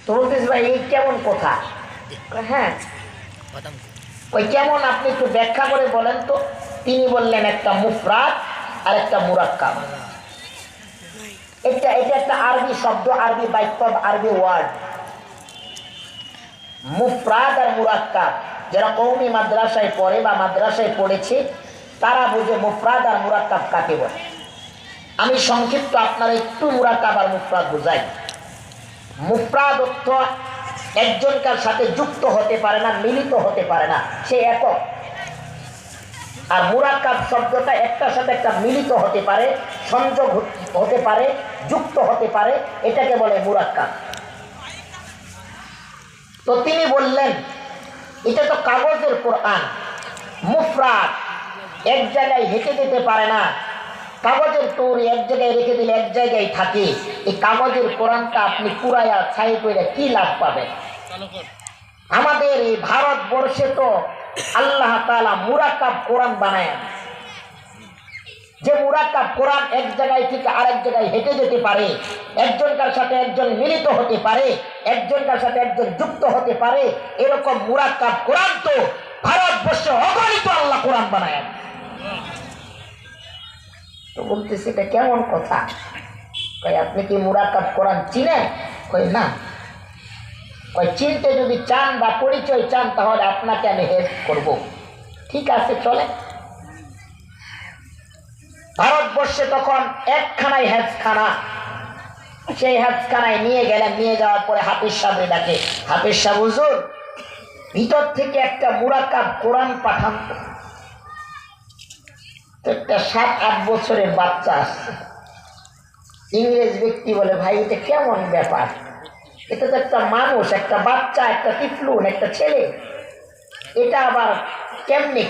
তো বলতেছি ভাই এই কেমন কথা? হ্যাঁ, ওই কেমন আপনি একটু ব্যাখ্যা করে বলেন তো। তিনি বললেন একটা মুফরাদ আর একটা মুরাক্কাব। এটা একটা আরবি শব্দ, আরবি বাক্য, আরবি ওয়ার্ড। মুফরাদ আর মুরাক্কাব যারা কওমি মাদ্রাসায় পড়ে বা মাদ্রাসায় পড়েছে তারা বুঝে মুফরাদ আর মুরাক্কাব কাকে বলে। আমি সংক্ষিপ্ত আপনারা একটু মুরাক্কাব আর মুফরাদ বুঝাই। মুফরাদ অর্থ একজনকার সাথে যুক্ত হতে পারে না, মিলিত হতে পারে না, সে একক। আর মুরাক্কাব শব্দটা একটার সাথে একটা মিলিত হতে পারে, সংযোগ হতে পারে, যুক্ত হতে পারে, এটাকে বলে মুরাক্কাব। তো তিনি বললেন এটা তো কাগজের কোরআন, মুফরাদ এক জায়গায় হেঁটে যেতে পারে না, কাগজের টুর এক জায়গায় রেখে দিলে এক জায়গায় থাকে। এই কাগজের কোরআনটা আপনি পুরাইয়া ছাই করে কি লাভ পাবেন? আমাদের এই ভারতবর্ষে তো আল্লাহ তাআলা মুরাক্কাব কোরআন বানায়, যে মুরাক্কাব কোরআন এক জায়গায় থেকে আরেক জায়গায় হেঁটে যেতে পারে, একজনকার সাথে একজন মিলিত হতে পারে, একজনকার সাথে একজন যুক্ত হতে পারে, এরকম মুরাক্কাব কোরআন তো ভারতবর্ষে অগণিত আল্লাহ কোরআন বানায়। তো বলতেছি এটা কেমন কথা? কই আপনি কি মুরাক্কাব কোরআন চিনেন? কই না। কই চিনতে যদি চান বা পরিচয় চান তাহলে আপনাকে আমি হেল্প করব। ঠিক আছে, চলে। ভারতবর্ষে তখন একখানাই হেফজখানা, সেই হেফজখানায় নিয়ে গেলেন। নিয়ে যাওয়ার পরে হাফিজ সাহেব ডাকে, হাফিজ সাহেব হুজুর ভিতর থেকে একটা মুরাক্কাব কোরআন পাঠান। একটা 7-8 বছরের বাচ্চা আসছে। ইংরেজ ব্যক্তি বলে ভাই এটা কেমন ব্যাপার? এটা তো একটা মানুষ, একটা বাচ্চা, একটা টিফলুন, একটা ছেলে, এটা আবার কেমনি